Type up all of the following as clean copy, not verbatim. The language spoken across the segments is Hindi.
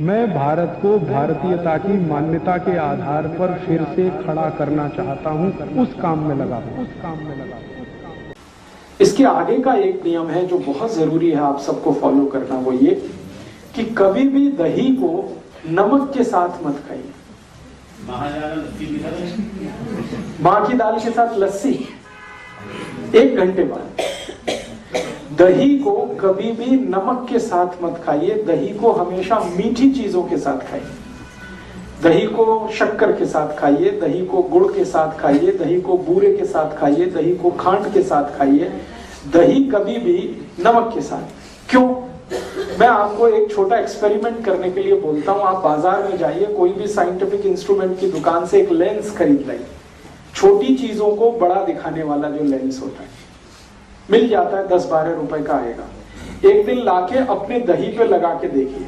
मैं भारत को भारतीयता की मान्यता के आधार पर फिर से खड़ा करना चाहता हूं, उस काम में लगा हूं। इसके आगे का एक नियम है जो बहुत जरूरी है आप सबको फॉलो करना, वो ये कि कभी भी दही को नमक के साथ मत खाइए। मां की दाल के साथ लस्सी 1 घंटे बाद। दही को कभी भी नमक के साथ मत खाइए, दही को हमेशा मीठी चीजों के साथ खाइए। दही को शक्कर के साथ खाइए, दही को गुड़ के साथ खाइए, दही को बूरे के साथ खाइए, दही को खांड के साथ खाइए, दही कभी भी नमक के साथ। क्यों? मैं आपको एक छोटा एक्सपेरिमेंट करने के लिए बोलता हूं। आप बाजार में जाइए, कोई भी साइंटिफिक इंस्ट्रूमेंट की दुकान से एक लेंस खरीद लाइए। छोटी चीजों को बड़ा दिखाने वाला जो लेंस होता है, मिल जाता है, 10-12 रुपए का आएगा। एक दिन लाके अपने दही पे लगा के देखिए,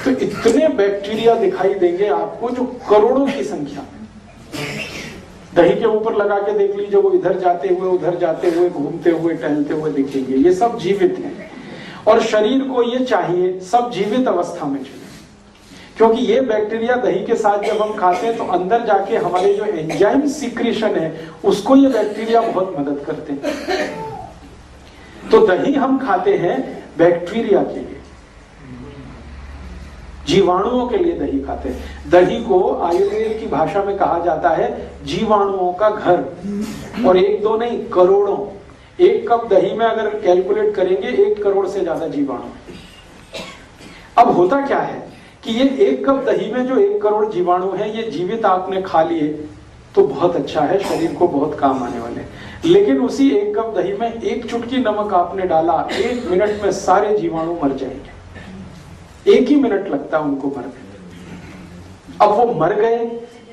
तो इतने बैक्टीरिया दिखाई देंगे आपको जो करोड़ों की संख्या में। दही के ऊपर लगा के देख लीजिए, वो इधर जाते हुए उधर जाते हुए घूमते हुए टहलते हुए दिखेंगे। ये सब जीवित हैं और शरीर को ये चाहिए, सब जीवित अवस्था में चाहिए, क्योंकि ये बैक्टीरिया दही के साथ जब हम खाते हैं तो अंदर जाके हमारे जो एंजाइम सीक्रेशन है उसको ये बैक्टीरिया बहुत मदद करते हैं। तो दही हम खाते हैं बैक्टीरिया के लिए, जीवाणुओं के लिए दही खाते हैं। दही को आयुर्वेद की भाषा में कहा जाता है जीवाणुओं का घर, और 1-2 नहीं, करोड़ों। 1 कप दही में अगर कैलकुलेट करेंगे 1 करोड़ से ज्यादा जीवाणु। अब होता क्या है कि ये 1 कप दही में जो 1 करोड़ जीवाणु है, ये जीवित आपने खा लिए तो बहुत अच्छा है, शरीर को बहुत काम आने वाले। लेकिन उसी 1 कप दही में 1 चुटकी नमक आपने डाला, 1 मिनट में सारे जीवाणु मर जाएंगे। 1 ही मिनट लगता है उनको मरने। अब वो मर गए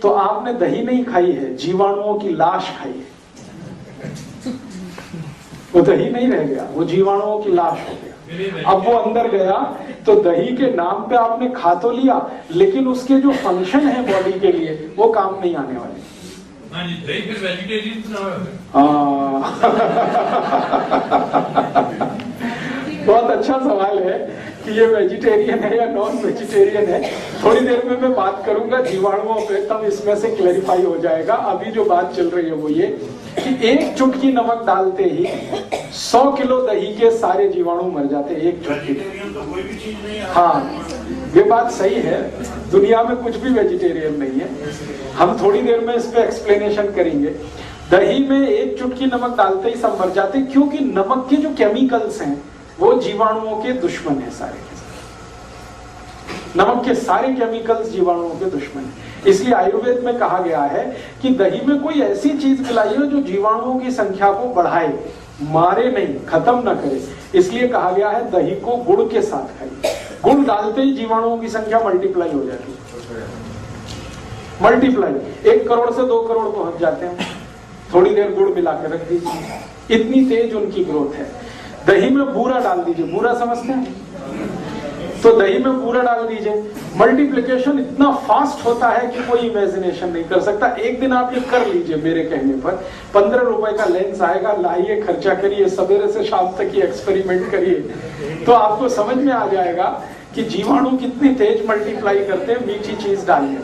तो आपने दही नहीं खाई है, जीवाणुओं की लाश खाई है। वो दही नहीं रह गया, वो जीवाणुओं की लाश हो गया। अब वो अंदर गया तो दही के नाम पे आपने खा तो लिया, लेकिन उसके जो फंक्शन है बॉडी के लिए वो काम नहीं आने वाले। दही फिर वेजिटेरियन तो बहुत अच्छा सवाल है कि ये वेजिटेरियन है या नॉन वेजिटेरियन है। थोड़ी देर में मैं बात करूंगा जीवाणुओं पे, तब इसमें से क्लैरिफाई हो जाएगा। अभी जो बात चल रही है वो ये कि 1 चुटकी नमक डालते ही 100 किलो दही के सारे जीवाणु मर जाते हैं। 1 चुटकी तो कोई भी चीज नहीं है। हाँ, ये बात सही है, दुनिया में कुछ भी वेजिटेरियन नहीं है। हम थोड़ी देर में इस पे एक्सप्लेनेशन करेंगे। दही में 1 चुटकी नमक डालते ही सब मर जाते, क्योंकि नमक के जो केमिकल्स हैं वो जीवाणुओं के दुश्मन है सारे के सारे। नमक के सारे केमिकल्स जीवाणुओं के दुश्मन है। इसलिए आयुर्वेद में कहा गया है कि दही में कोई ऐसी चीज मिलाइए जो जीवाणुओं की संख्या को बढ़ाए, मारे नहीं, खत्म ना करे। इसलिए कहा गया है दही को गुड़ के साथ खाइए। गुड़ डालते ही जीवाणुओं की संख्या मल्टीप्लाई हो जाती है। मल्टीप्लाई 1 करोड़ से 2 करोड़ पहुंच जाते हैं। थोड़ी देर गुड़ मिला के रख दीजिए, इतनी तेज उनकी ग्रोथ है। दही में बूरा डाल दीजिए, बूरा समझते हैं? तो दही में बूरा डाल दीजिए, मल्टीप्लिकेशन इतना फास्ट होता है कि कोई इमेजिनेशन नहीं कर सकता। एक दिन आप ये कर लीजिए मेरे कहने पर। 15 रुपए का लेंस आएगा, लाइए, खर्चा करिए, सवेरे से शाम तक ये एक्सपेरिमेंट करिए, तो आपको समझ में आ जाएगा कि जीवाणु कितनी तेज मल्टीप्लाई करते हैं मीठी चीज डालने।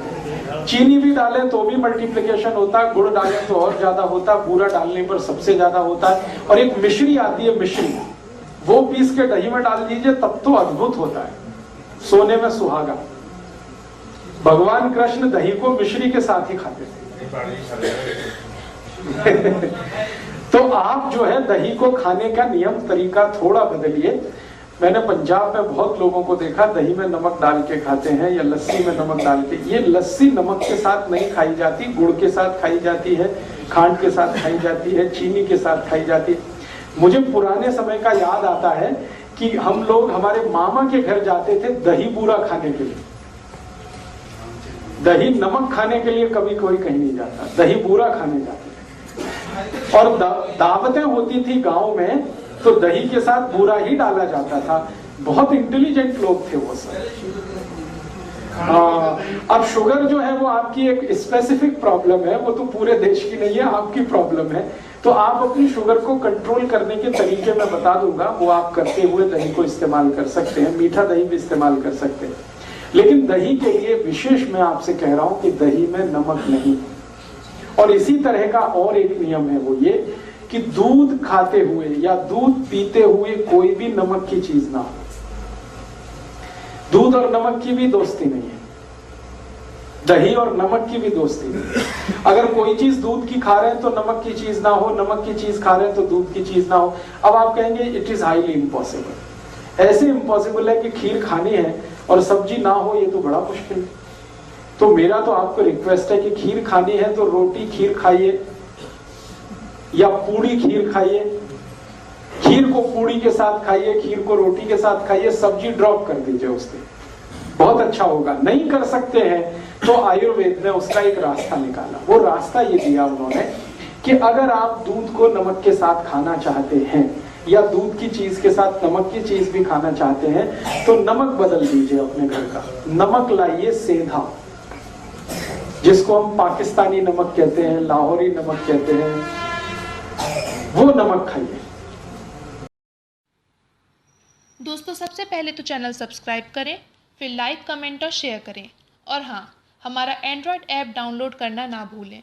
चीनी भी डालें तो भी मल्टीप्लिकेशन होता है, गुड़ डालें तो और ज्यादा होता है, बूरा डालने पर सबसे ज्यादा होता है। और एक मिश्री आती है, मिश्री, वो पीस के दही में डाल दीजिए, तब तो अद्भुत होता है, सोने में सुहागा। भगवान कृष्ण दही को मिश्री के साथ ही खाते थे। तो आप जो है दही को खाने का नियम तरीका थोड़ा बदलिए। मैंने पंजाब में बहुत लोगों को देखा दही में नमक डाल के खाते हैं या लस्सी में नमक डाल के। ये लस्सी नमक के साथ नहीं खाई जाती, गुड़ के साथ खाई जाती है, खांड के साथ खाई जाती है, चीनी के साथ खाई जाती है। मुझे पुराने समय का याद आता है कि हम लोग हमारे मामा के घर जाते थे दही बूरा खाने के लिए। दही नमक खाने के लिए कभी कोई कहीं नहीं जाता, दही बूरा खाने जाते थे। और दावतें होती थी गांव में, तो दही के साथ बूरा ही डाला जाता था। बहुत इंटेलिजेंट लोग थे वो सब। अब शुगर जो है वो आपकी एक स्पेसिफिक प्रॉब्लम है, वो तो पूरे देश की नहीं है, आपकी प्रॉब्लम है। तो आप अपनी शुगर को कंट्रोल करने के तरीके मैं बता दूंगा, वो आप करते हुए दही को इस्तेमाल कर सकते हैं, मीठा दही भी इस्तेमाल कर सकते हैं। लेकिन दही के लिए विशेष मैं आपसे कह रहा हूं कि दही में नमक नहीं। और इसी तरह का और एक नियम है, वो ये कि दूध खाते हुए या दूध पीते हुए कोई भी नमक की चीज ना हो। दूध और नमक की भी दोस्ती नहीं है, दही और नमक की भी दोस्ती नहीं। अगर कोई चीज दूध की खा रहे हैं तो नमक की चीज ना हो, नमक की चीज खा रहे हैं तो दूध की चीज ना हो। अब आप कहेंगे इट इज हाईली इम्पॉसिबल। ऐसे इम्पॉसिबल है कि खीर खानी है और सब्जी ना हो, ये तो बड़ा मुश्किल है। तो मेरा तो आपको रिक्वेस्ट है कि खीर खानी है तो रोटी खीर खाइए या पूड़ी खीर खाइए, खीर को पूड़ी के साथ खाइए, खीर को रोटी के साथ खाइए, सब्जी ड्रॉप कर दीजिए उससे, बहुत अच्छा होगा। नहीं कर सकते हैं तो आयुर्वेद ने उसका एक रास्ता निकाला। वो रास्ता ये दिया उन्होंने कि अगर आप दूध को नमक के साथ खाना चाहते हैं या दूध की चीज के साथ नमक की चीज भी खाना चाहते हैं तो नमक बदल दीजिए अपने घर का। नमक लाइए सेंधा, जिसको हम पाकिस्तानी नमक कहते हैं, लाहौरी नमक कहते हैं, वो नमक खाइए। दोस्तों, सबसे पहले तो चैनल सब्सक्राइब करें, फिर लाइक, कमेंट और शेयर करें। और हाँ, हमारा एंड्रॉयड ऐप डाउनलोड करना ना भूलें।